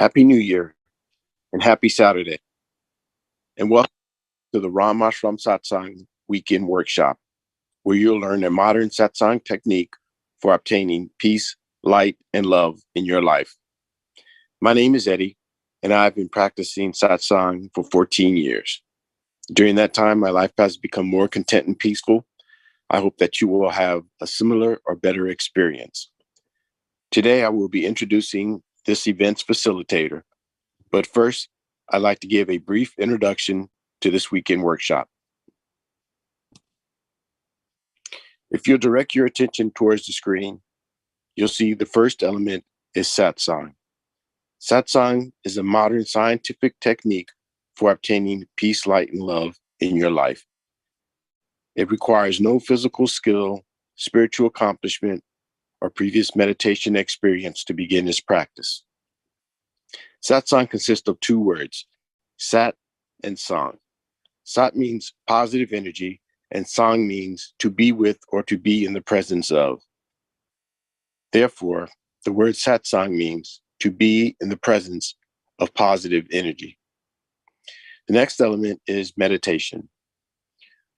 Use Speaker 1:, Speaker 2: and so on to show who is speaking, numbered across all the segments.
Speaker 1: Happy New Year and happy Saturday. And welcome to the Ram Ashram Satsang Weekend Workshop, where you'll learn a modern Satsang technique for obtaining peace, light, and love in your life. My name is Eddie, and I've been practicing Satsang for 14 years. During that time, my life has become more content and peaceful. I hope that you will have a similar or better experience. Today, I will be introducing this event's facilitator. But first, I'd like to give a brief introduction to this weekend workshop. If you'll direct your attention towards the screen, you'll see the first element is Satsang. Satsang is a modern scientific technique for obtaining peace, light, and love in your life. It requires no physical skill, spiritual accomplishment, or previous meditation experience to begin this practice. Satsang consists of two words, Sat and Sang. Sat means positive energy, and Sang means to be with or to be in the presence of. Therefore, the word Satsang means to be in the presence of positive energy. The next element is meditation.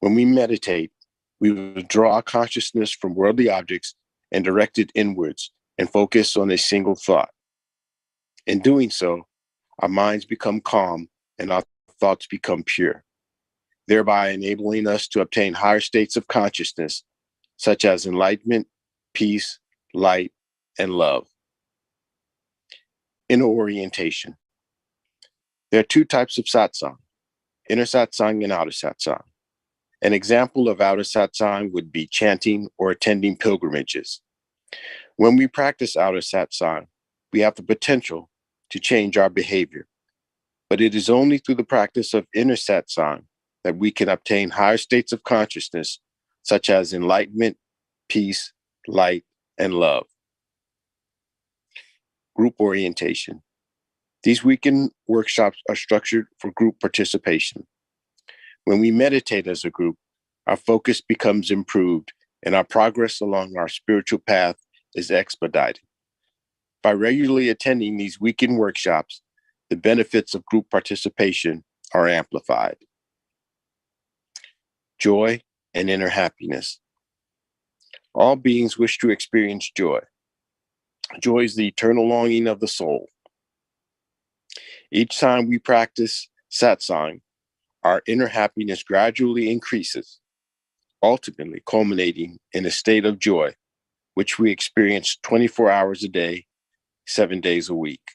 Speaker 1: When we meditate, we withdraw our consciousness from worldly objects and direct it inwards and focus on a single thought. In doing so, our minds become calm and our thoughts become pure, thereby enabling us to obtain higher states of consciousness, such as enlightenment, peace, light, and love. Inner orientation. There are two types of satsang, inner satsang and outer satsang. An example of outer satsang would be chanting or attending pilgrimages. When we practice outer satsang, we have the potential to change our behavior, but it is only through the practice of inner satsang that we can obtain higher states of consciousness, such as enlightenment, peace, light, and love. Group orientation. These weekend workshops are structured for group participation. When we meditate as a group, our focus becomes improved and our progress along our spiritual path is expedited. By regularly attending these weekend workshops, the benefits of group participation are amplified. Joy and inner happiness. All beings wish to experience joy. Joy is the eternal longing of the soul. Each time we practice satsang, our inner happiness gradually increases, ultimately culminating in a state of joy, which we experience 24 hours a day, 7 days a week.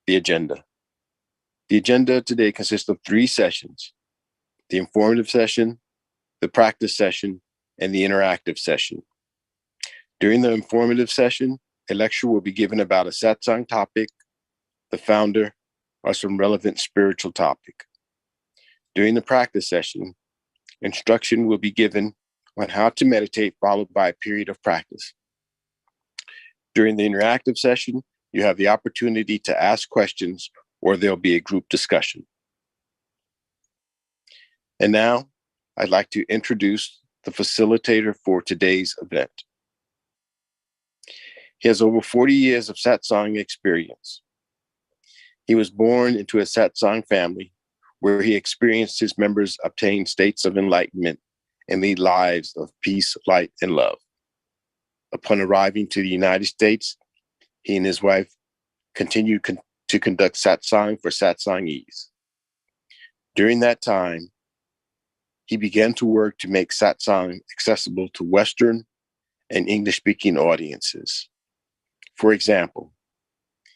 Speaker 1: The agenda. The agenda today consists of 3 sessions: the informative session, the practice session, and the interactive session. During the informative session, a lecture will be given about a satsang topic, the founder, or some relevant spiritual topic. During the practice session, instruction will be given on how to meditate, followed by a period of practice. During the interactive session, you have the opportunity to ask questions, or there'll be a group discussion. And now, I'd like to introduce the facilitator for today's event. He has over 40 years of satsang experience. He was born into a satsang family where he experienced his members obtain states of enlightenment and lead lives of peace, light, and love. Upon arriving to the United States, he and his wife continued to conduct satsang for satsangis. During that time, he began to work to make satsang accessible to Western and English-speaking audiences. For example,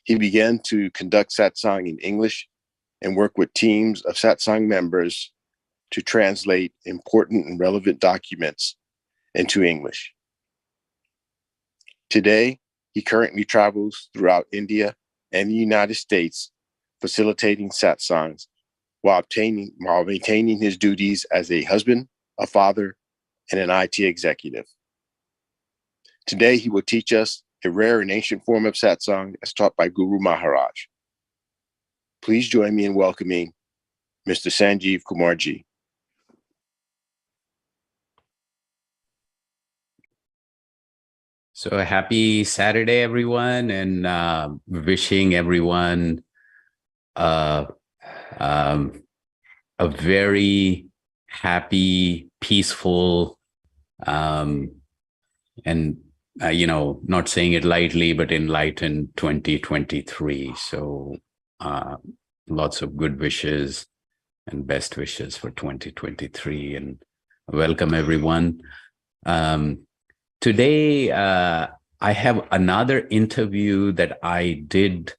Speaker 1: he began to conduct satsang in English and work with teams of satsang members to translate important and relevant documents into English. Today, he currently travels throughout India and the United States, facilitating satsangs while maintaining his duties as a husband, a father, and an IT executive. Today, he will teach us a rare and ancient form of satsang as taught by Guru Maharaj. Please join me in welcoming Mr. Sanjeev Kumar Ji.
Speaker 2: So happy Saturday, everyone, and wishing everyone uh, um, a very happy, peaceful, um, and not saying it lightly, but enlightened 2023. So uh, lots of good wishes and best wishes for 2023, and welcome everyone. Um, Today, I have another interview that I did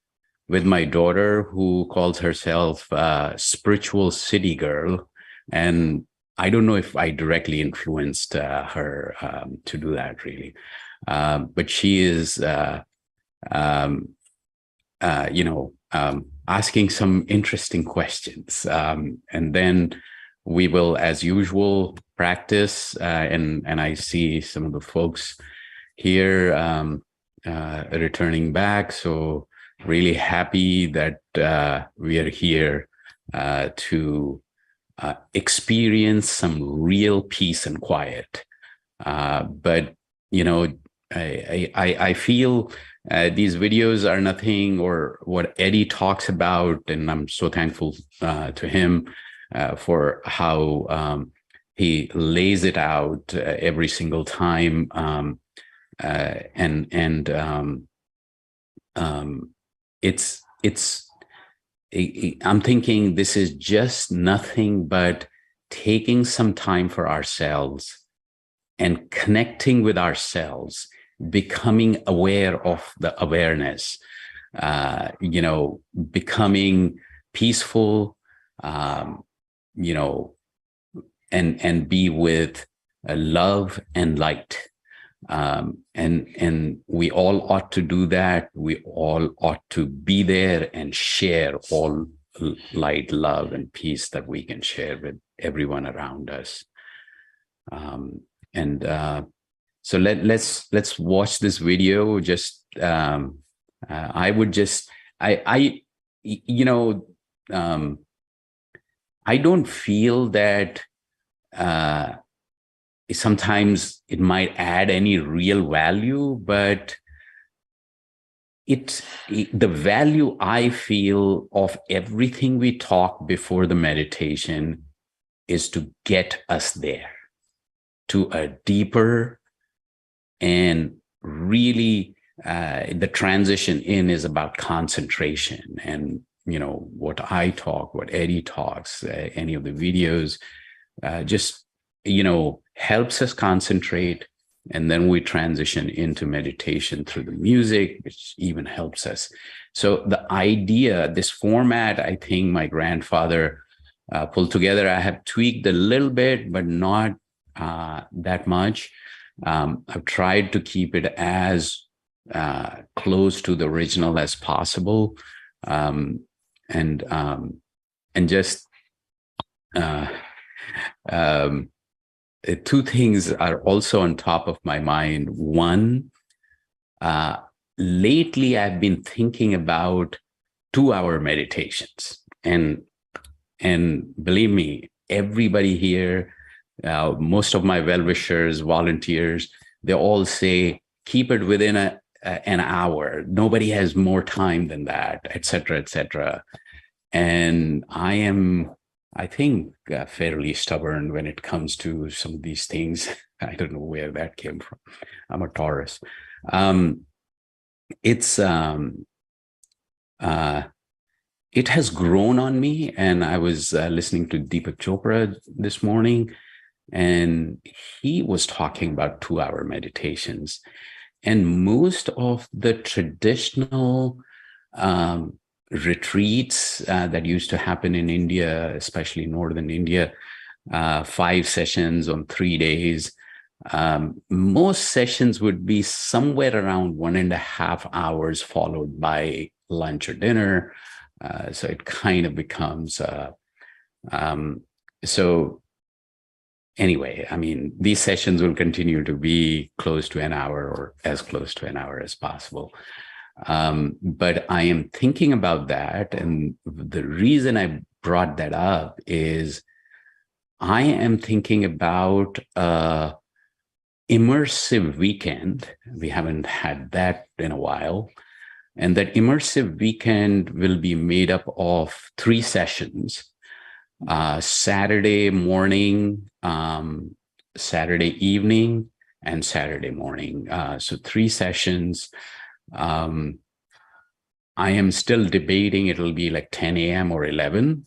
Speaker 2: with my daughter, who calls herself Spiritual City Girl. And I don't know if I directly influenced her to do that, really. But she is, um, asking some interesting questions. And then we will, as usual, practice. And I see some of the folks here returning back. So really happy that we are here to experience some real peace and quiet. But you know, I feel these videos are nothing, or what Eddie talks about, and I'm so thankful to him for how he lays it out every single time. And it's I'm thinking this is just nothing but taking some time for ourselves and connecting with ourselves, becoming aware of the awareness, becoming peaceful, um, you know, and be with love and light. And we all ought to do that. We all ought to be there and share all light, love, and peace that we can share with everyone around us. And so let's watch this video. Just I would just you know I don't feel that sometimes it might add any real value, but the value I feel of everything we talk before the meditation is to get us there to a deeper, and really the transition in is about concentration. And what I talk, what Eddie talks, any of the videos just helps us concentrate. And then we transition into meditation through the music, which even helps us. So the idea, this format, I think my grandfather pulled together. I have tweaked a little bit, but not that much. I've tried to keep it as close to the original as possible, and just two things are also on top of my mind. One, lately I've been thinking about 2-hour meditations, and believe me, everybody here, most of my well-wishers, volunteers, they all say keep it within an hour. Nobody has more time than that, etc., etc. And I think fairly stubborn when it comes to some of these things. I don't know where that came from. I'm a Taurus. It has grown on me. And I was listening to Deepak Chopra this morning, and he was talking about 2-hour meditations. And most of the traditional retreats that used to happen in India, especially northern India, 5 sessions on 3 days. Most sessions would be somewhere around 1.5 hours, followed by lunch or dinner. So it kind of becomes so. Anyway, I mean, these sessions will continue to be close to an hour, or as close to an hour as possible. But I am thinking about that. And the reason I brought that up is I am thinking about immersive weekend. We haven't had that in a while. And that immersive weekend will be made up of 3 sessions, Saturday morning, Saturday evening, and Saturday morning. So 3 sessions. I am still debating, it'll be like 10 a.m. or 11.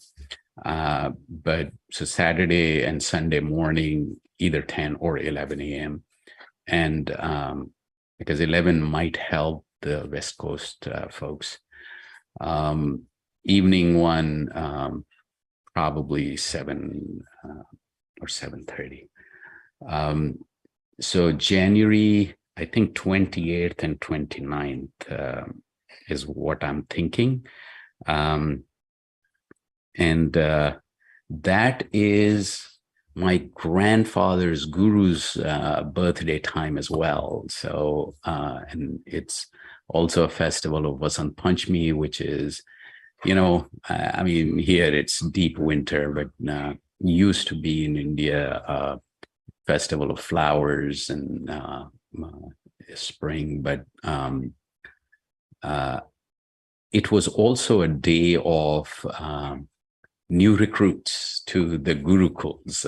Speaker 2: But so Saturday and Sunday morning, either 10 or 11 a.m. And because 11 might help the West Coast folks. Evening one, probably 7 or 7:30. So January, I think 28th and 29th is what I'm thinking. And that is my grandfather's guru's birthday time as well. So, and it's also a festival of Vasant Panchami, which is, I mean, here it's deep winter, but used to be in India a festival of flowers and spring. But it was also a day of new recruits to the gurukuls,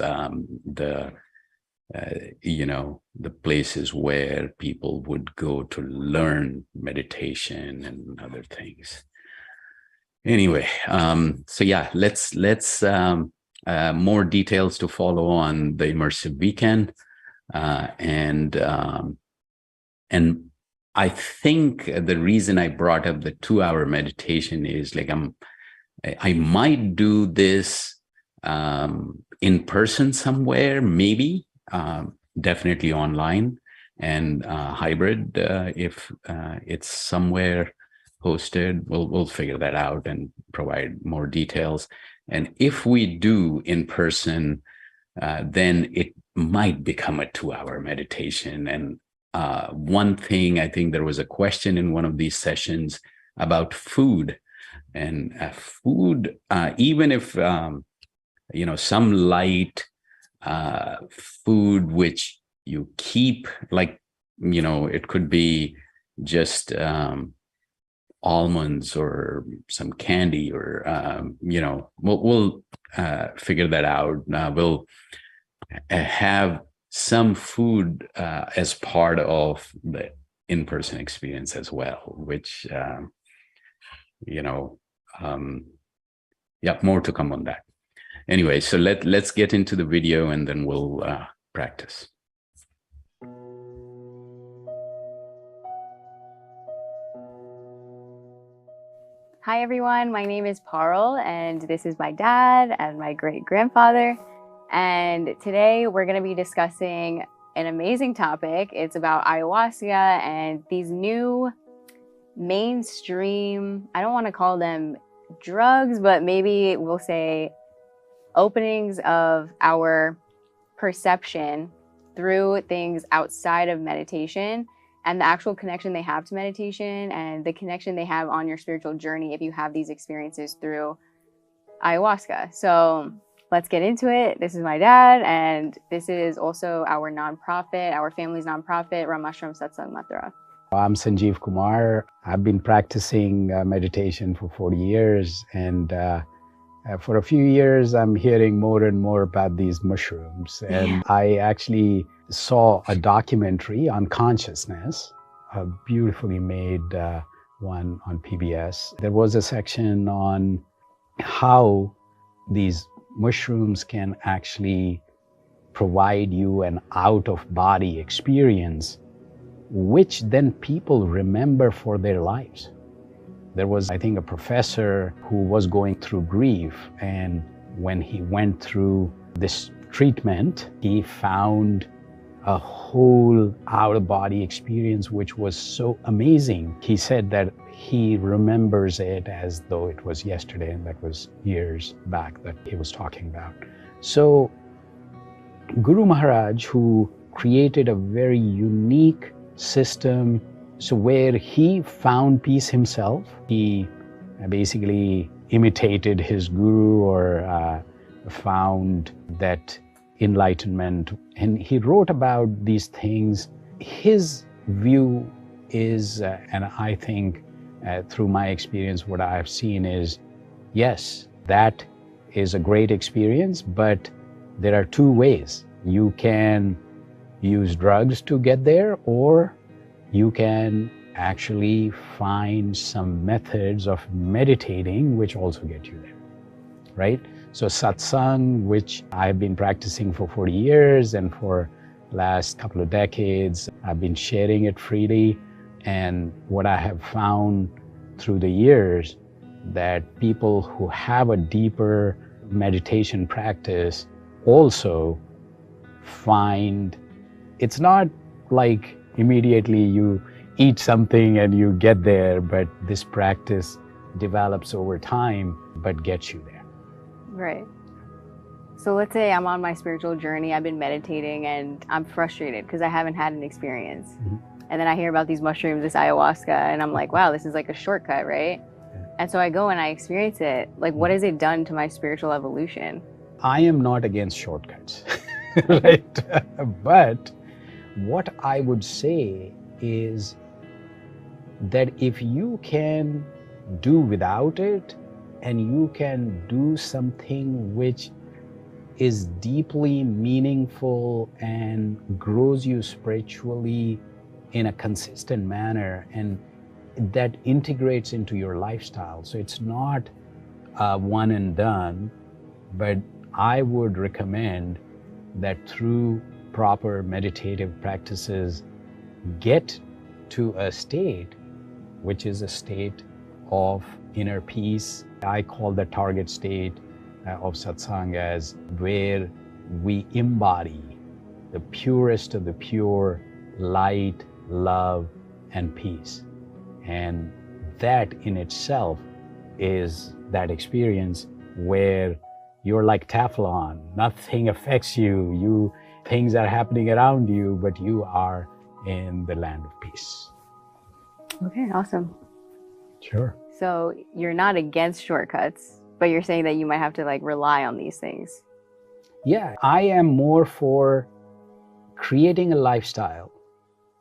Speaker 2: the places where people would go to learn meditation and other things. Anyway, so yeah, let's more details to follow on the immersive weekend, and I think the reason I brought up the 2-hour meditation is like I might do this in person somewhere, maybe, definitely online, and hybrid if it's somewhere hosted. We'll figure that out and provide more details. And if we do in person, then it might become a 2-hour meditation. And one thing, I think there was a question in one of these sessions about food. And food, even if, some light food which you keep, like, it could be just almonds or some candy, or, we'll figure that out. We'll have some food as part of the in-person experience as well, which, more to come on that. Anyway, so let's get into the video and then we'll practice.
Speaker 3: Hi everyone, my name is Parul and this is my dad and my great-grandfather. And today we're going to be discussing an amazing topic. It's about ayahuasca and these new mainstream, I don't want to call them drugs, but maybe we'll say openings of our perception through things outside of meditation, and the actual connection they have to meditation and the connection they have on your spiritual journey if you have these experiences through ayahuasca. So let's get into it. This is my dad, and this is also our nonprofit, our family's nonprofit, Ramashram Satsang Matra.
Speaker 4: I'm Sanjeev Kumar. I've been practicing meditation for 40 years, and for a few years I'm hearing more and more about these mushrooms. And I actually saw a documentary on consciousness, a beautifully made one on PBS. There was a section on how these mushrooms can actually provide you an out-of-body experience, which then people remember for their lives. There was, I think, a professor who was going through grief, and when he went through this treatment, he found a whole out-of-body experience which was so amazing. He said that he remembers it as though it was yesterday, and that was years back that he was talking about. So Guru Maharaj, who created a very unique system, so where he found peace himself, he basically imitated his guru, or found that enlightenment. And he wrote about these things. His view is, and I think through my experience, what I've seen is, yes, that is a great experience, but there are two ways. You can use drugs to get there, or you can actually find some methods of meditating which also get you there, right? So satsang, which I've been practicing for 40 years, and for last couple of decades, I've been sharing it freely. And what I have found through the years, that people who have a deeper meditation practice also find it's not like immediately you eat something and you get there, but this practice develops over time but gets you there.
Speaker 3: Right. So let's say I'm on my spiritual journey, I've been meditating and I'm frustrated because I haven't had an experience.
Speaker 4: Mm-hmm.
Speaker 3: And then I hear about these mushrooms, this ayahuasca, and I'm like, wow, this is like a shortcut, right?
Speaker 4: Yeah.
Speaker 3: And so I go and I experience it. Like, what has it done to my spiritual evolution?
Speaker 4: I am not against shortcuts, right? But what I would say is that if you can do without it, and you can do something which is deeply meaningful and grows you spiritually in a consistent manner, and that integrates into your lifestyle. So it's not one and done, but I would recommend that through proper meditative practices, get to a state which is a state of inner peace. I call the target state of satsang as where we embody the purest of the pure light, love, and peace. And that in itself is that experience where you're like Teflon. Nothing affects you. Things are happening around you, but you are in the land of peace.
Speaker 3: Okay, awesome.
Speaker 4: Sure.
Speaker 3: So you're not against shortcuts, but you're saying that you might have to like rely on these things.
Speaker 4: Yeah, I am more for creating a lifestyle,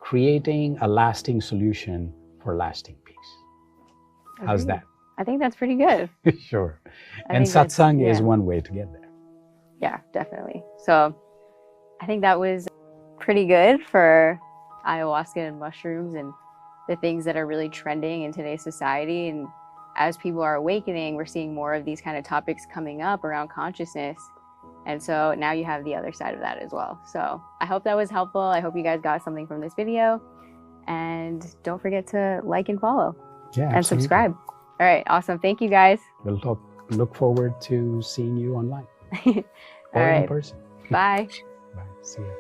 Speaker 4: creating a lasting solution for lasting peace. How's that?
Speaker 3: I think that's pretty good.
Speaker 4: Sure.
Speaker 3: I
Speaker 4: And
Speaker 3: think that's-
Speaker 4: satsang is
Speaker 3: yeah.
Speaker 4: one way to get there.
Speaker 3: Yeah, definitely. So I think that was pretty good for ayahuasca and mushrooms and the things that are really trending in today's society. And as people are awakening, we're seeing more of these kind of topics coming up around consciousness. And so now you have the other side of that as well. So I hope that was helpful. I hope you guys got something from this video. And don't forget to like and follow
Speaker 4: Yeah,
Speaker 3: and
Speaker 4: absolutely.
Speaker 3: subscribe. All right, awesome. Thank you guys.
Speaker 4: We'll look forward to seeing you online
Speaker 3: All
Speaker 4: or in
Speaker 3: right,
Speaker 4: person.
Speaker 3: bye.
Speaker 4: Bye. See you.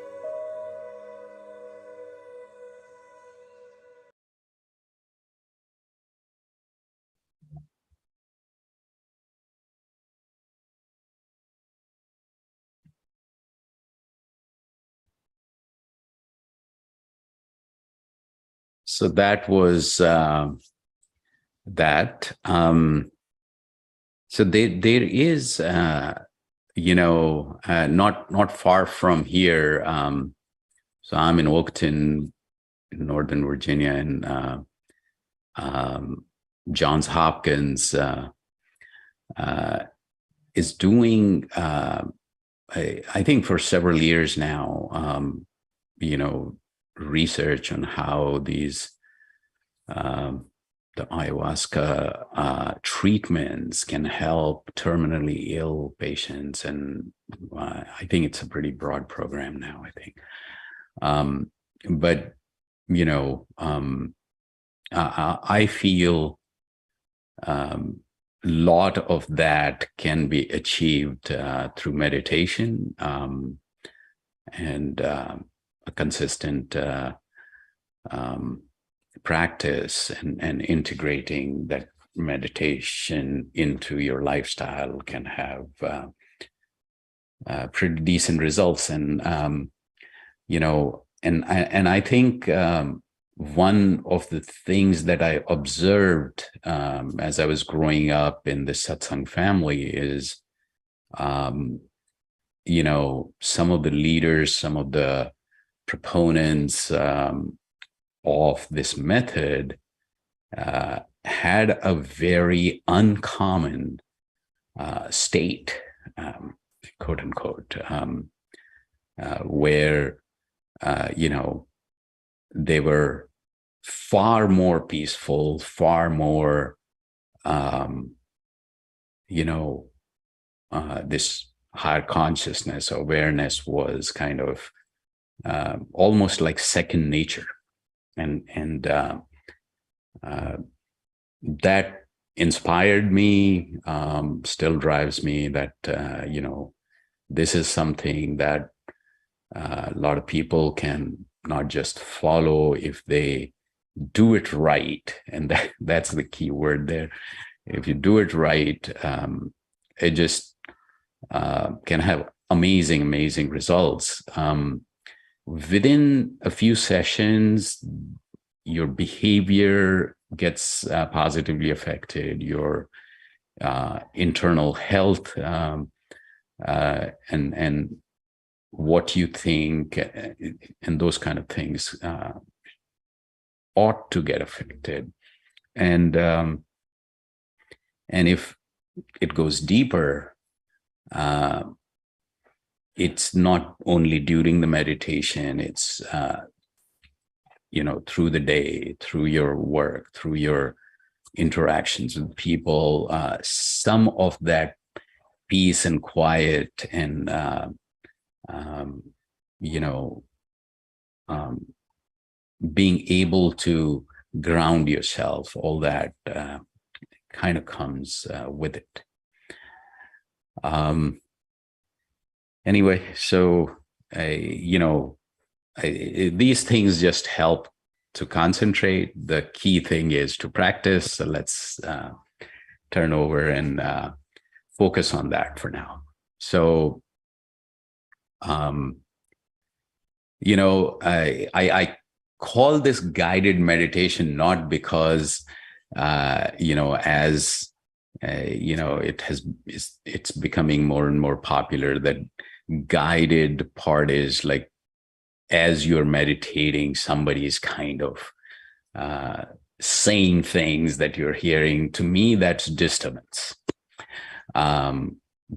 Speaker 2: So that was that. So there is, not far from here. So I'm in Oakton, in Northern Virginia, and Johns Hopkins is doing, I think for several years now, research on how these the ayahuasca treatments can help terminally ill patients, and I think it's a pretty broad program now, I think. But I feel a lot of that can be achieved through meditation and a consistent practice, and integrating that meditation into your lifestyle can have pretty decent results. And I think one of the things that I observed as I was growing up in the satsang family is some of the leaders, some of the proponents of this method had a very uncommon state, quote unquote, where, they were far more peaceful, far more, this higher consciousness, awareness was kind of almost like second nature. And that inspired me, still drives me, that, this is something that a lot of people can not just follow if they do it right. And that's the key word there. If you do it right, it just can have amazing results. Within a few sessions, your behavior gets positively affected, your internal health, and what you think, and those kind of things ought to get affected. And if it goes deeper, it's not only during the meditation, it's through the day, through your work, through your interactions with people, some of that peace and quiet and being able to ground yourself, all that kind of comes with it. Anyway, so these things just help to concentrate. The key thing is to practice. So let's turn over and focus on that for now. So, I call this guided meditation not because, it's becoming more and more popular, that guided part is like, as you're meditating, somebody is kind of saying things that you're hearing. To me, that's disturbance.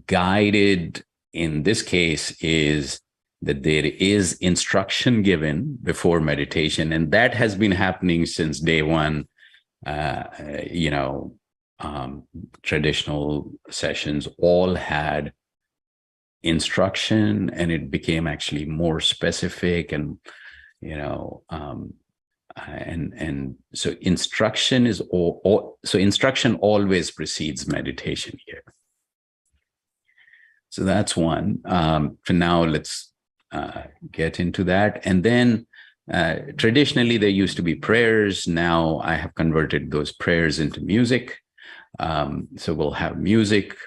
Speaker 2: Guided in this case is that there is instruction given before meditation, and that has been happening since day one. Traditional sessions all had instruction, and it became actually more specific, and so instruction is so instruction always precedes meditation here. So that's one. For now, let's get into that. And then traditionally there used to be prayers. Now I have converted those prayers into music. So we'll have music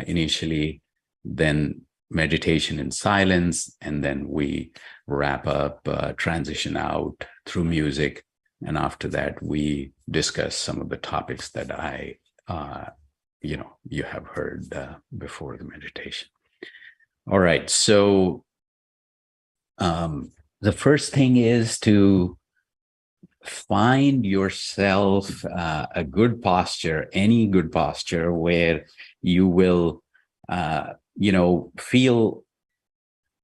Speaker 2: initially, then meditation in silence, and then we wrap up, transition out through music. And after that, we discuss some of the topics that you have heard before the meditation. All right. So the first thing is to find yourself a good posture, any good posture where you will, feel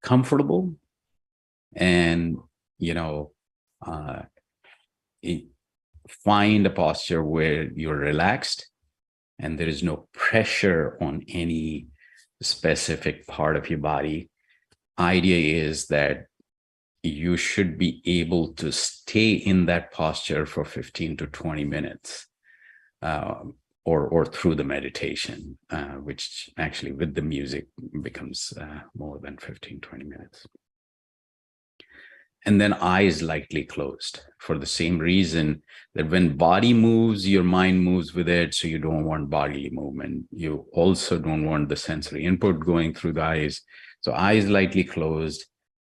Speaker 2: comfortable, and, find a posture where you're relaxed and there is no pressure on any specific part of your body. Idea is that you should be able to stay in that posture for 15 to 20 minutes, or through the meditation, which actually with the music becomes more than 15, 20 minutes. And then eyes lightly closed, for the same reason that when body moves, your mind moves with it. So you don't want bodily movement. You also don't want the sensory input going through the eyes. So eyes lightly closed,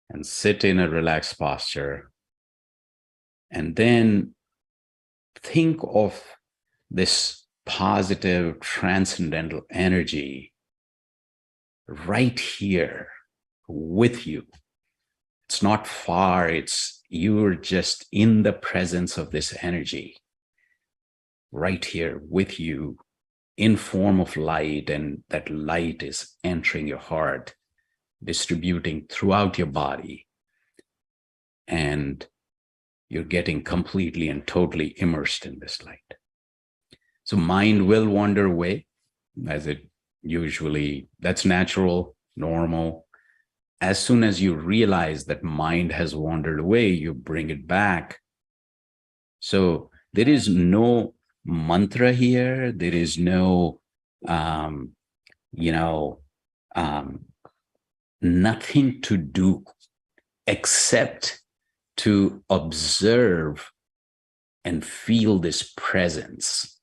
Speaker 2: and sit in a relaxed posture. And then think of this positive transcendental energy right here with you. It's not far, it's you're just in the presence of this energy, right here with you in form of light, and that light is entering your heart, distributing throughout your body, and you're getting completely and totally immersed in this light. So mind will wander away, as it usually, that's natural, normal. As soon as you realize that mind has wandered away, you bring it back. So there is no mantra here. There is no, nothing to do except to observe and feel this presence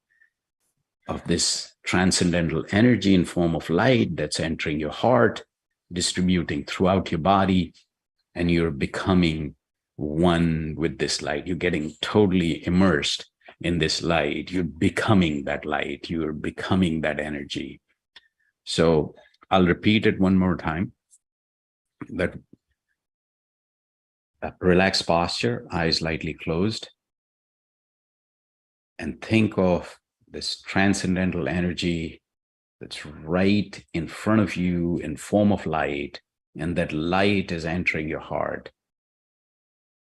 Speaker 2: of this transcendental energy in form of light that's entering your heart, distributing throughout your body, and you're becoming one with this light. You're getting totally immersed in this light. You're becoming that light. You're becoming that energy. So I'll repeat it one more time. That relaxed posture, eyes lightly closed, and think of this transcendental energy that's right in front of you in form of light, and that light is entering your heart,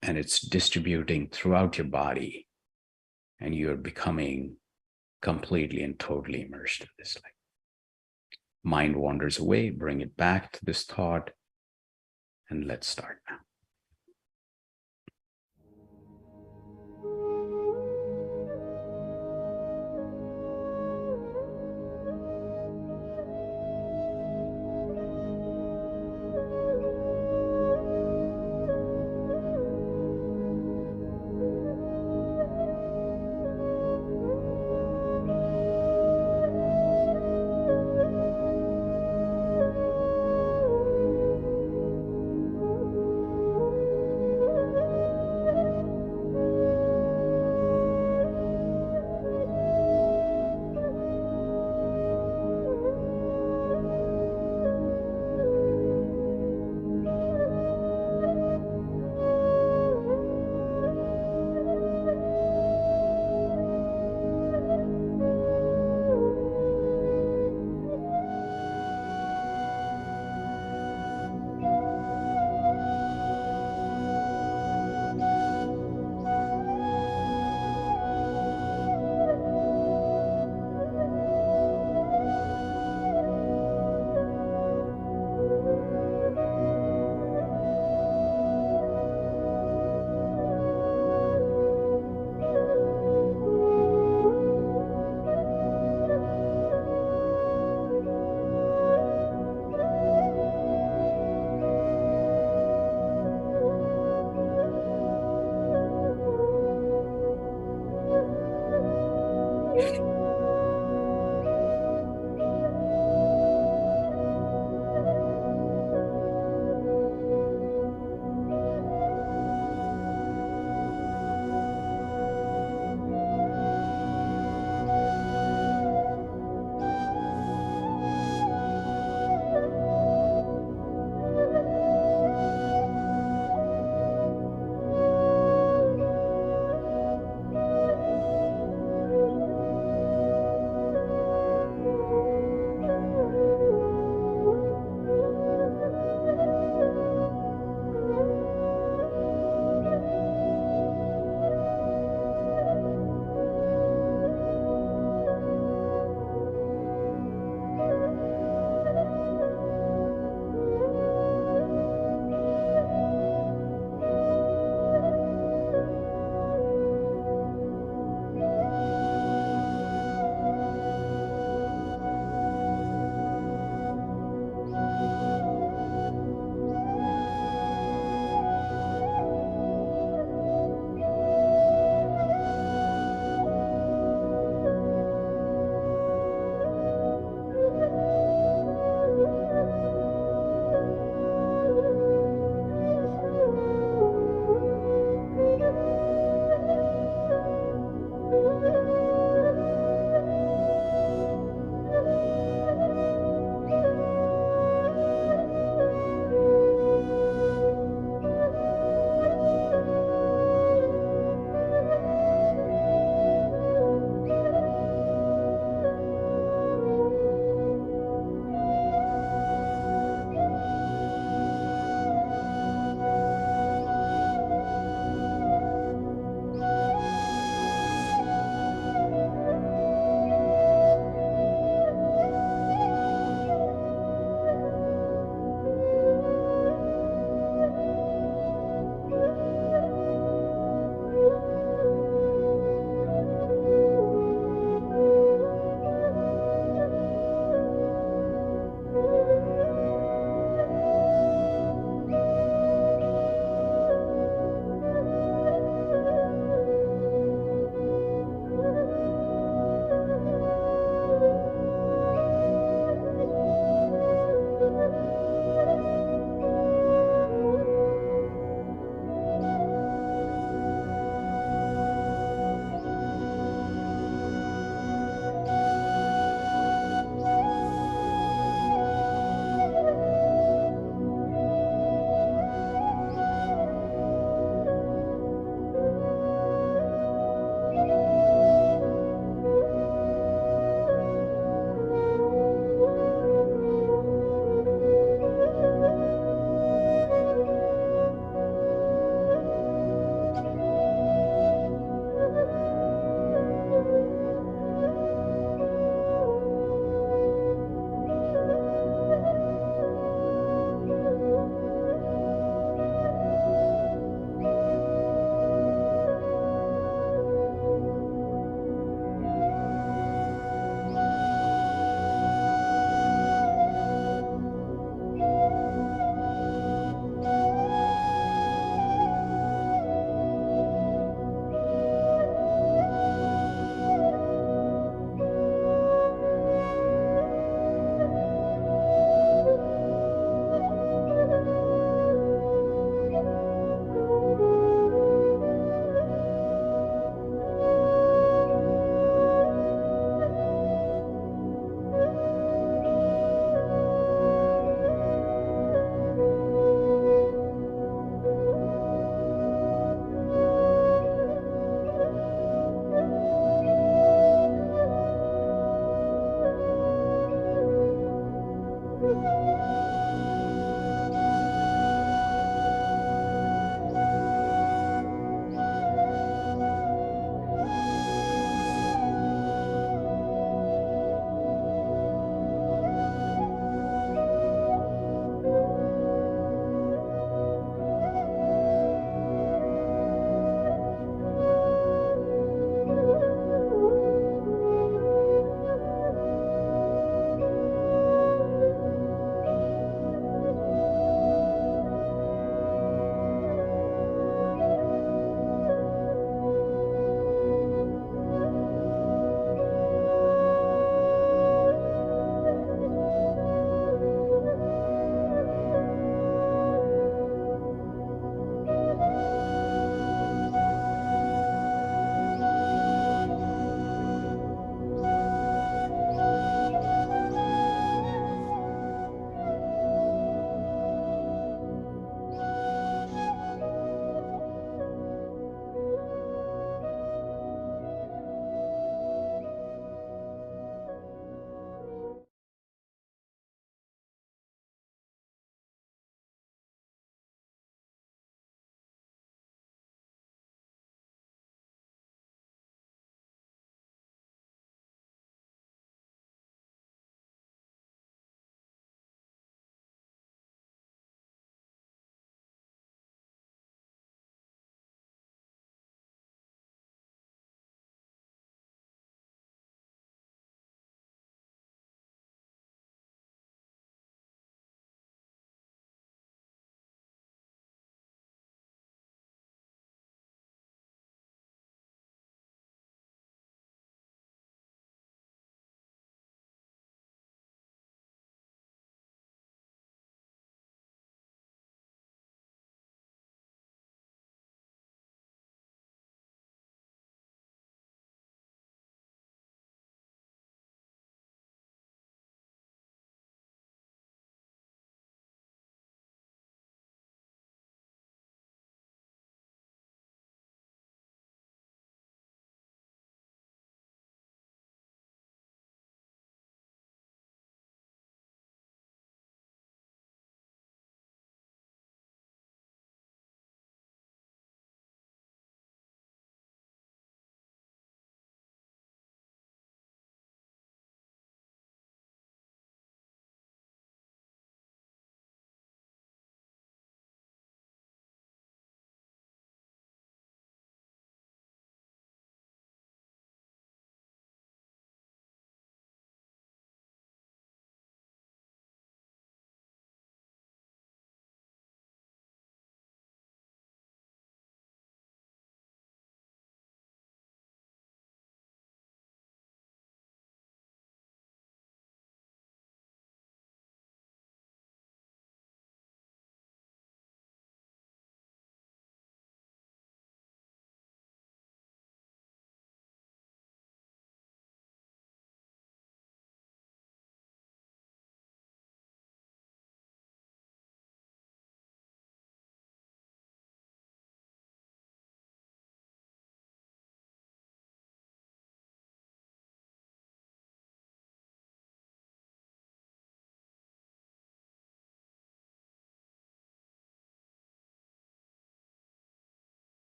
Speaker 2: and it's distributing throughout your body, and you're becoming completely and totally immersed in this light. Mind wanders away, bring it back to this thought, and let's start now.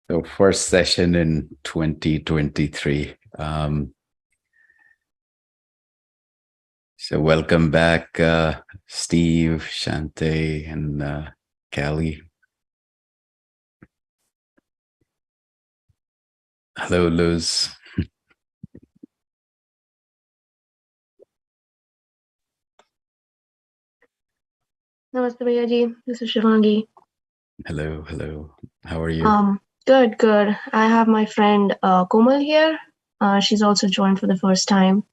Speaker 2: So first session in 2023. So welcome back, Steve, Shante, and Callie. Hello, Luz.
Speaker 5: Namaste, Bhaiya ji. This is Shivangi.
Speaker 2: Hello, hello. How are you?
Speaker 5: Good, good. I have my friend Komal here. She's also joined for the first time.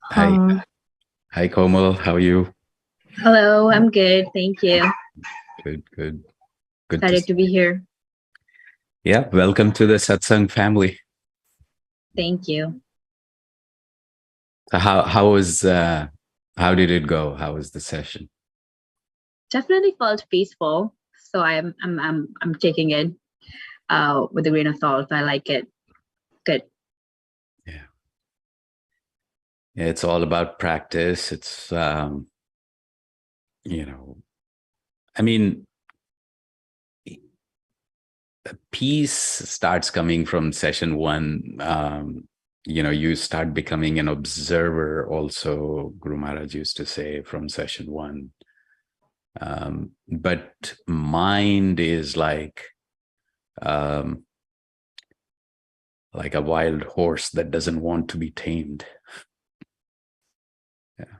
Speaker 2: Hi. Hi, Komal. How are you?
Speaker 6: Hello, I'm good. Thank you.
Speaker 2: Good, good.
Speaker 6: Excited to be here.
Speaker 2: Yeah, welcome to the Satsang family.
Speaker 6: Thank you.
Speaker 2: So how did it go? How was the session?
Speaker 6: Definitely felt peaceful. So I'm taking it with a grain of salt. I like it. Good.
Speaker 2: Yeah. It's all about practice. It's I mean, peace starts coming from session one. You start becoming an observer also, Guru Maharaj used to say, from session one. But mind is like a wild horse that doesn't want to be tamed. Yeah.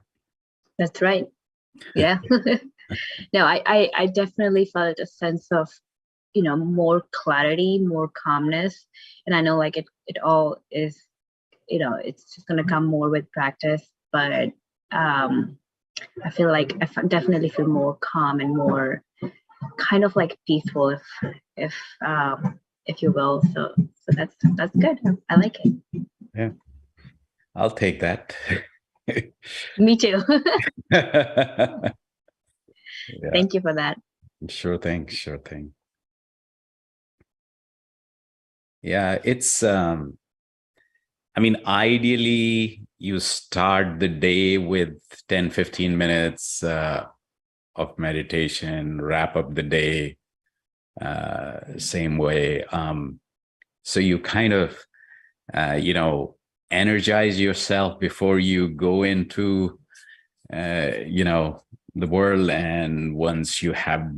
Speaker 6: That's right. Yeah. No, I definitely felt a sense of, more clarity, more calmness. And I know like it all is, it's just going to come more with practice, but I feel like definitely feel more calm and more kind of like peaceful, if you will. So that's good. I like it.
Speaker 2: Yeah, I'll take that.
Speaker 6: Me too.
Speaker 2: Yeah.
Speaker 6: Thank you for that.
Speaker 2: Sure thing. Sure thing. Yeah, it's ideally you start the day with 10-15 minutes of meditation, wrap up the day same way. So you kind of energize yourself before you go into the world, and once you have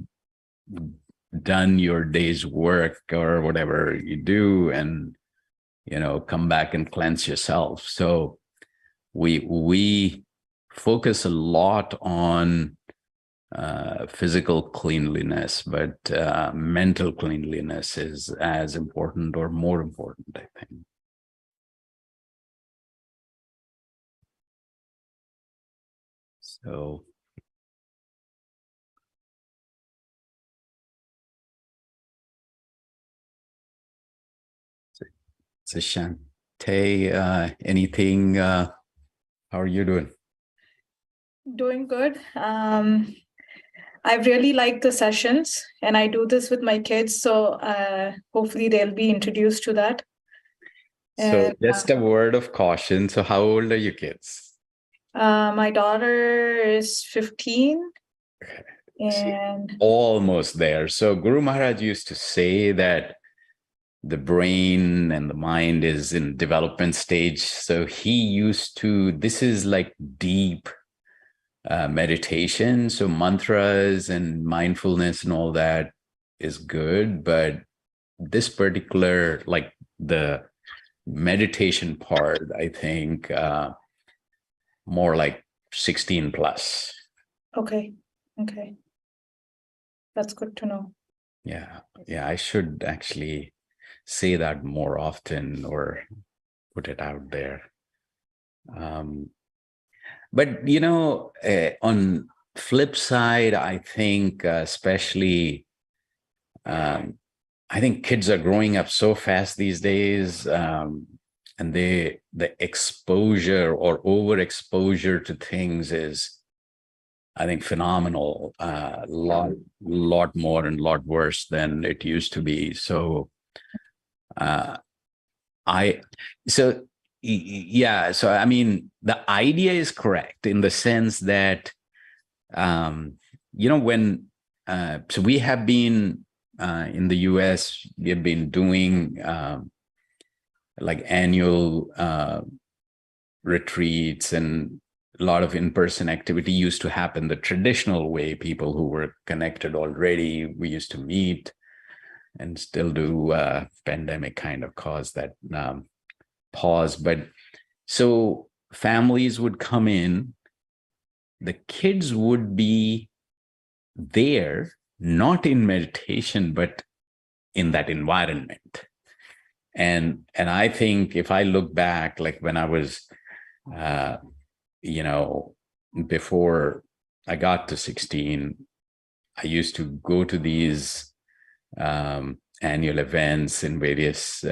Speaker 2: done your day's work or whatever you do, and come back and cleanse yourself. So we focus a lot on physical cleanliness, but mental cleanliness is as important or more important, I think. So Shante, anything? How are you doing?
Speaker 7: Doing good. I really like the sessions, and I do this with my kids, so hopefully they'll be introduced to that.
Speaker 2: So just a word of caution. So how old are your kids?
Speaker 7: My daughter is 15.
Speaker 2: Okay.
Speaker 7: And
Speaker 2: almost there. So Guru Maharaj used to say that the brain and the mind is in development stage. So he used to, this is like deep meditation. So mantras and mindfulness and all that is good. But this particular, like the meditation part, I think more like 16 plus.
Speaker 7: Okay. That's good to know.
Speaker 2: Yeah, I should actually say that more often or put it out there. But on flip side, I think especially I think kids are growing up so fast these days, and the exposure or overexposure to things is, I think, phenomenal. Lot more and lot worse than it used to be. So yeah, so I mean, the idea is correct in the sense that when so we have been in the US, we have been doing like annual retreats, and a lot of in-person activity used to happen the traditional way. People who were connected already, we used to meet, and still do. Pandemic kind of caused that pause. But so families would come in, the kids would be there, not in meditation, but in that environment. And I think if I look back, like when I was, before I got to 16, I used to go to these annual events in various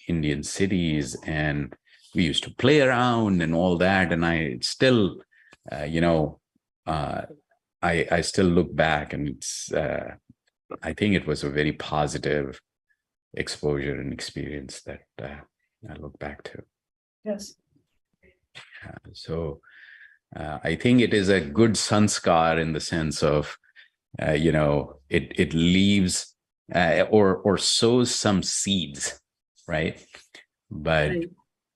Speaker 2: Indian cities, and we used to play around and all that. And I still, I still look back, and it's, I think it was a very positive exposure and experience that I look back to.
Speaker 7: Yes.
Speaker 2: So I think it is a good sanskar in the sense of, it leaves or sows some seeds, right? But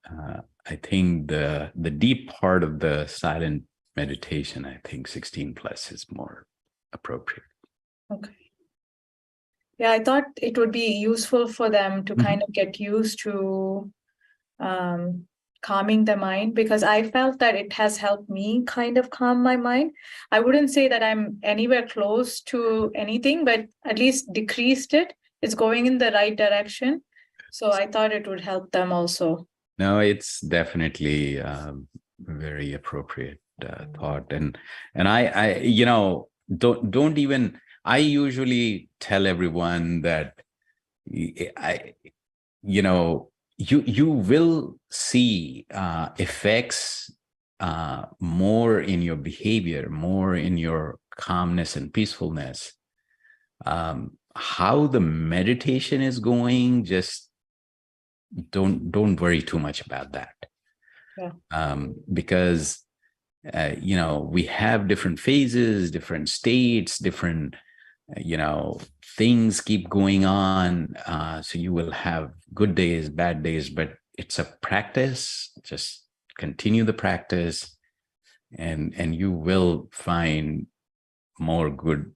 Speaker 2: I think the deep part of the silent meditation, I think 16 plus is more appropriate.
Speaker 7: Okay. Yeah, I thought it would be useful for them to kind of get used to calming the mind, because I felt that it has helped me kind of calm my mind. I wouldn't say that I'm anywhere close to anything, but at least decreased it. It's going in the right direction. So I thought it would help them also.
Speaker 2: No, it's definitely very appropriate thought. And I don't even, I usually tell everyone that you will see effects more in your behavior, more in your calmness and peacefulness. How the meditation is going, just don't worry too much about that.
Speaker 7: Yeah.
Speaker 2: Because we have different phases, different states, different things keep going on. So you will have good days, bad days, but it's a practice. Just continue the practice, and you will find more good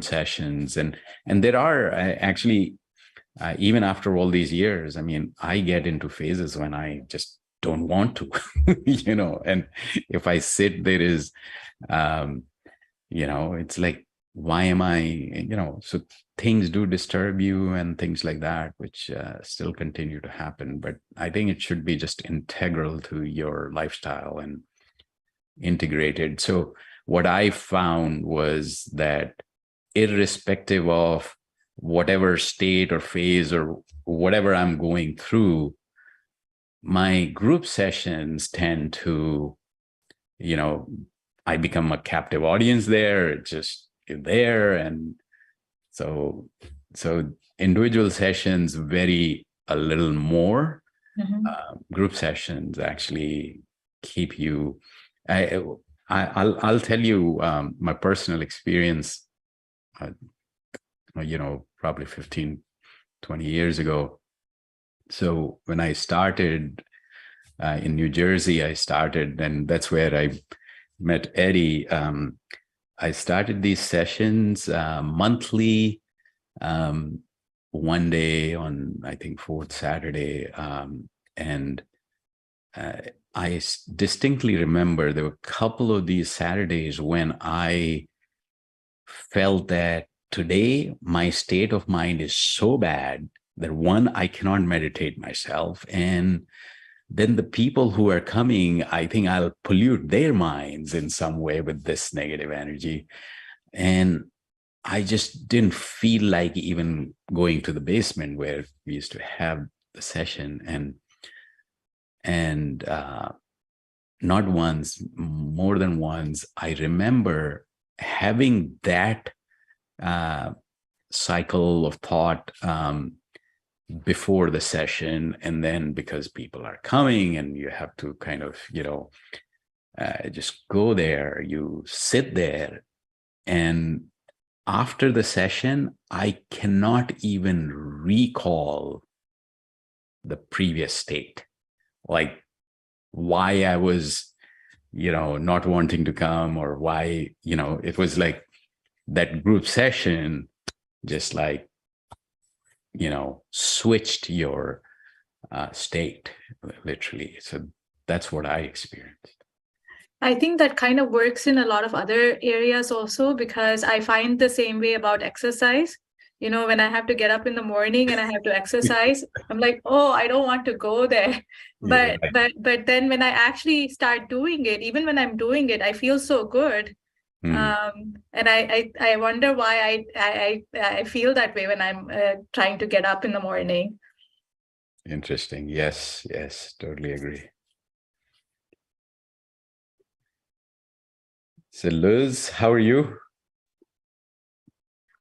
Speaker 2: sessions. And there are actually, even after all these years, I mean, I get into phases when I just don't want to, and if I sit, there is, it's like, why am I, so things do disturb you and things like that, which still continue to happen. But I think it should be just integral to your lifestyle and integrated. So what I found was that irrespective of whatever state or phase or whatever I'm going through, my group sessions tend to, I become a captive audience there. It's just, you're there. And so individual sessions vary a little more. Group sessions actually keep you, I'll tell you my personal experience, probably 15, 20 years ago. So when I started in New Jersey, and that's where I met Eddie. I started these sessions monthly, one day on, I think, fourth Saturday. And I distinctly remember there were a couple of these Saturdays when I felt that today my state of mind is so bad that, one, I cannot meditate myself. And then the people who are coming, I think I'll pollute their minds in some way with this negative energy. And I just didn't feel like even going to the basement where we used to have the session. And not once, more than once, I remember having that cycle of thought before the session. And then because people are coming and you have to kind of, just go there, you sit there, and after the session, I cannot even recall the previous state, like why I was, not wanting to come, or why, it was like that group session just like, switched your state, literally. So that's what I experienced.
Speaker 7: I think that kind of works in a lot of other areas also, because I find the same way about exercise. When I have to get up in the morning and I have to exercise, I'm like, oh, I don't want to go there.
Speaker 2: Yeah,
Speaker 7: But then when I actually start doing it, even when I'm doing it, I feel so good. And I wonder why I feel that way when I'm trying to get up in the morning.
Speaker 2: Interesting. Yes, totally agree. So Liz, how are you?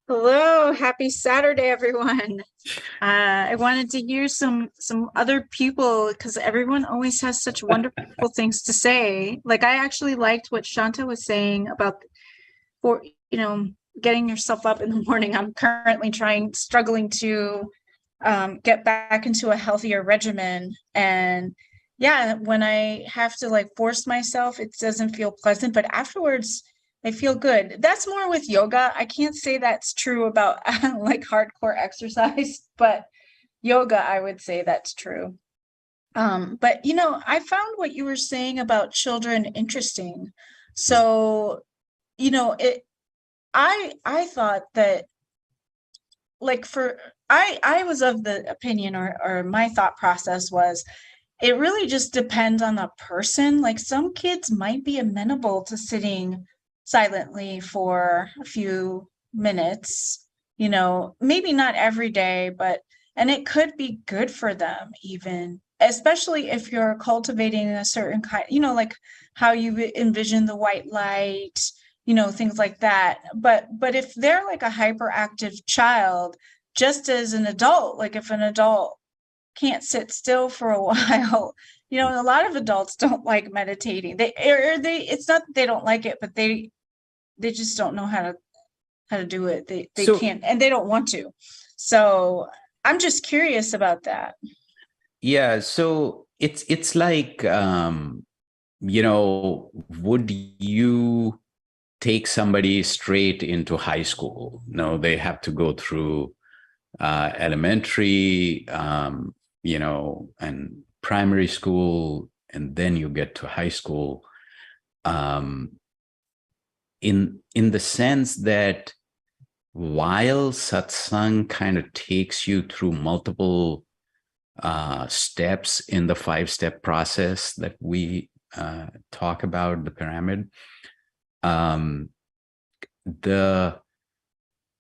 Speaker 8: Hello, happy Saturday, everyone. I wanted to hear some other people, because everyone always has such wonderful things to say. Like, I actually liked what Shanta was saying about getting yourself up in the morning. I'm currently struggling to get back into a healthier regimen, and yeah, when I have to like force myself, it doesn't feel pleasant, but afterwards I feel good. That's more with yoga. I can't say that's true about like hardcore exercise, but yoga, I would say that's true. But I found what you were saying about children interesting. So, I thought that, like, I was of the opinion, or my thought process was, it really just depends on the person. Like, some kids might be amenable to sitting silently for a few minutes, maybe not every day, and it could be good for them, even, especially if you're cultivating a certain kind, like how you envision the white light, things like that. But if they're like a hyperactive child, just as an adult, like if an adult can't sit still for a while, a lot of adults don't like meditating. It's not that they don't like it, but they just don't know how to do it. They can't, and they don't want to. So I'm just curious about that.
Speaker 2: Yeah, so it's like, would you take somebody straight into high school? No, they have to go through elementary, and primary school, and then you get to high school. In the sense that while satsang kind of takes you through multiple steps in the 5-step process that we talk about, the pyramid,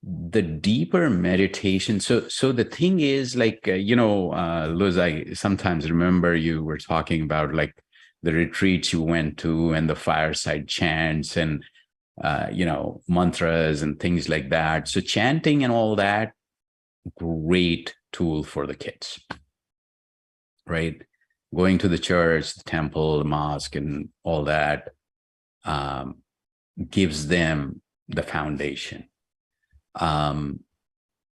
Speaker 2: the deeper meditation. So the thing is, like, Luz, I sometimes remember you were talking about like the retreats you went to and the fireside chants and mantras and things like that. So chanting and all that, great tool for the kids, right? Going to the church, the temple, the mosque, and all that gives them the foundation. And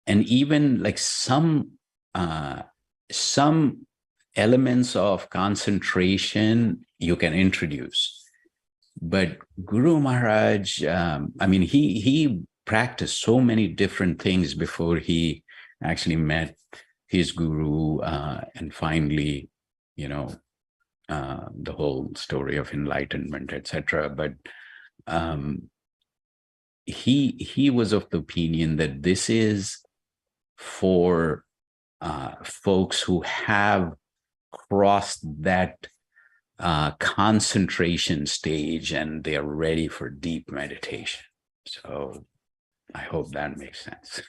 Speaker 2: even like some elements of concentration you can introduce. But Guru Maharaj, he practiced so many different things before he actually met his guru, and finally, the whole story of enlightenment, etc. But he was of the opinion that this is for folks who have crossed that concentration stage and they are ready for deep meditation. So I hope that makes sense.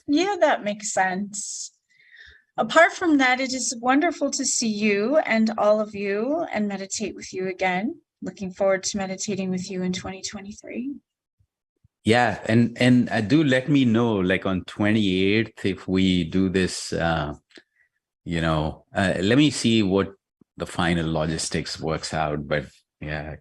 Speaker 8: Yeah, that makes sense. Apart from that, it is wonderful to see you and all of you and meditate with you again. Looking forward to meditating with you in 2023.
Speaker 2: Yeah, and do let me know, like on 28th, if we do this, let me see what the final logistics works out. But yeah,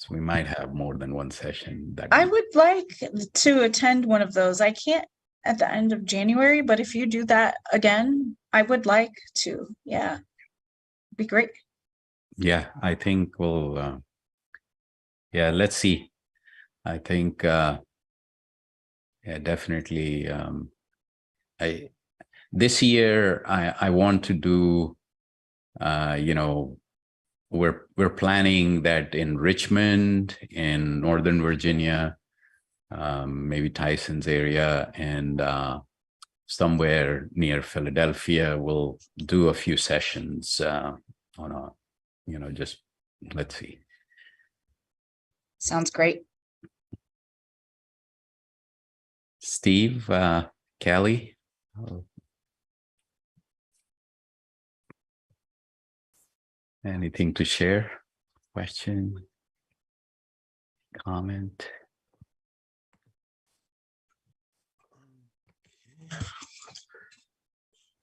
Speaker 2: So we might have more than one session.
Speaker 8: I would like to attend one of those. I can't at the end of January, but if you do that again, I would like to. Yeah, be great.
Speaker 2: Yeah, I think we'll, yeah, let's see. I think, yeah, definitely. This year, I want to do, you know, we're planning that in Richmond, in Northern Virginia, maybe Tyson's area, and somewhere near Philadelphia, we'll do a few sessions on a, you know, just let's see.
Speaker 8: Sounds great.
Speaker 2: Steve, Kelly. Anything to share? Question? Comment?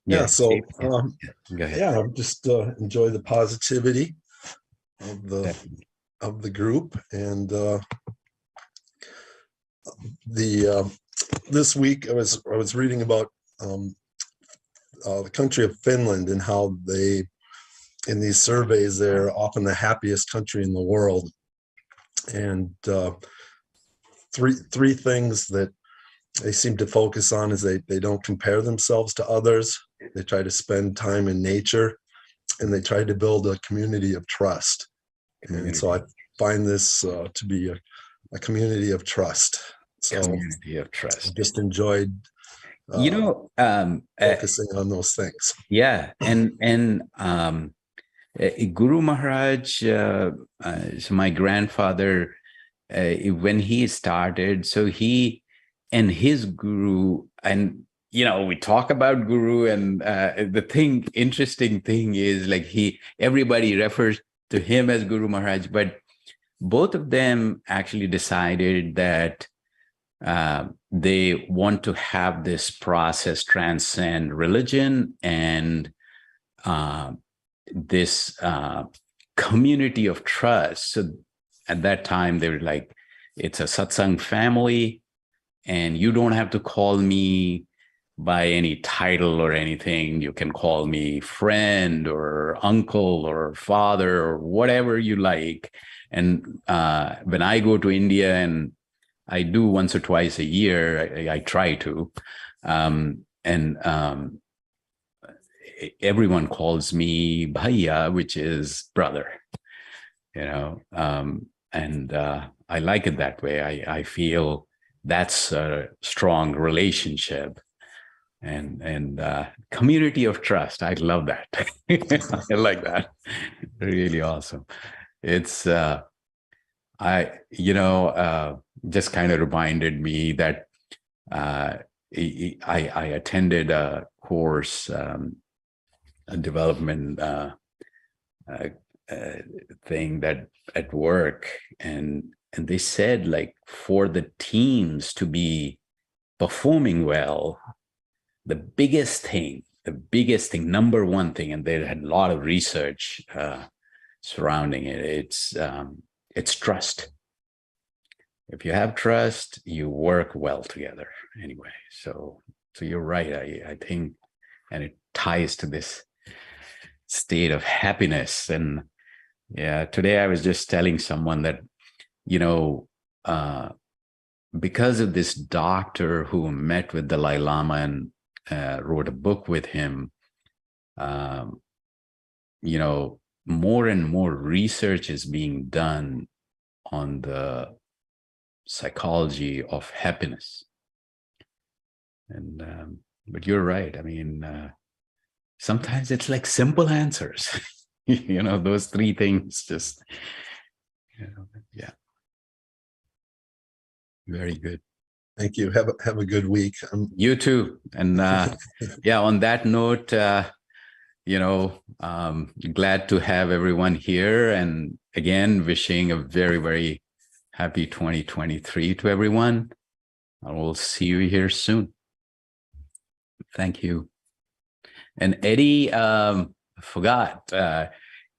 Speaker 9: Yeah, so
Speaker 2: Steve, go ahead.
Speaker 9: yeah, I've just enjoy the positivity of the group, and this week I was reading about the country of Finland and how they, in these surveys, they're often the happiest country in the world. And three things that they seem to focus on is they don't compare themselves to others. They try to spend time in nature, and they try to build a community of trust. And so I find this to be a community of trust. So
Speaker 2: Community of trust.
Speaker 9: I just enjoyed
Speaker 2: you know,
Speaker 9: focusing on those things.
Speaker 2: Yeah, and Guru Maharaj, so my grandfather, when he started, so he and his guru, and you know, we talk about guru, and the interesting thing is, like, everybody refers to him as Guru Maharaj, but both of them actually decided that they want to have this process transcend religion and this community of trust. So at that time, they were like, it's a satsang family, and you don't have to call me by any title or anything. You can call me friend or uncle or father or whatever you like. And when I go to India, and I do once or twice a year, I try to, everyone calls me Bhaiya, which is brother, you know, and I like it that way. I feel that's a strong relationship and community of trust. I love that. I like that. Really awesome. It's, just kind of reminded me that I attended a course, a development thing that at work, and they said, like, for the teams to be performing well, the biggest thing, number one thing, and they had a lot of research surrounding it, it's trust. If you have trust, you work well together anyway. So you're right. I think, and it ties to this state of happiness. And yeah, today I was just telling someone that, you know, because of this doctor who met with Dalai Lama and wrote a book with him, you know, more and more research is being done on the psychology of happiness. And but you're right. I mean, sometimes it's like simple answers. You know, those three things just, you know, yeah. Very good.
Speaker 9: Thank you. Have a good week.
Speaker 2: You too. And yeah, on that note, you know, glad to have everyone here. And again, wishing a very, very happy 2023 to everyone. I will see you here soon. Thank you. And Eddie, forgot,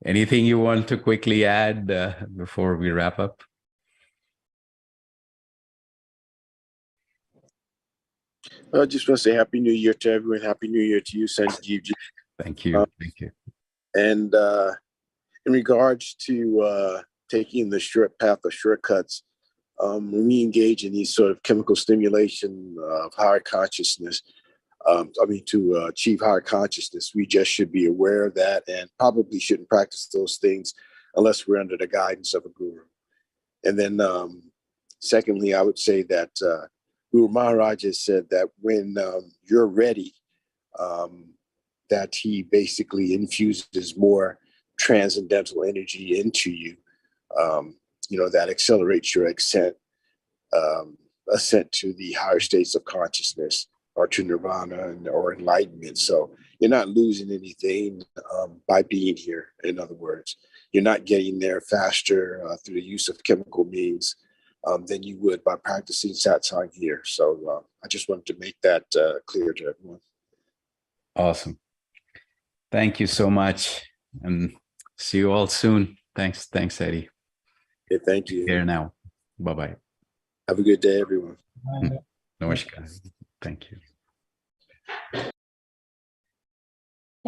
Speaker 2: anything you want to quickly add before we wrap up?
Speaker 1: I just want to say Happy New Year to everyone. Happy New Year to you, Sanjeev.
Speaker 2: Thank you. Thank you.
Speaker 1: And in regards to taking the short path or shortcuts, when we engage in these sort of chemical stimulation of higher consciousness, to achieve higher consciousness, we just should be aware of that and probably shouldn't practice those things unless we're under the guidance of a guru. And then secondly, I would say that Guru Maharaj has said that when you're ready, that he basically infuses more transcendental energy into you, that accelerates your ascent to the higher states of consciousness or to nirvana or enlightenment. So you're not losing anything by being here. In other words, you're not getting there faster through the use of chemical means than you would by practicing satsang here. So I just wanted to make that clear to everyone.
Speaker 2: Awesome. Thank you so much, and see you all soon. Thanks, Eddie.
Speaker 1: Okay, thank you.
Speaker 2: Here now. Bye-bye.
Speaker 1: Have a good day, everyone.
Speaker 2: Namaskar. Thank you.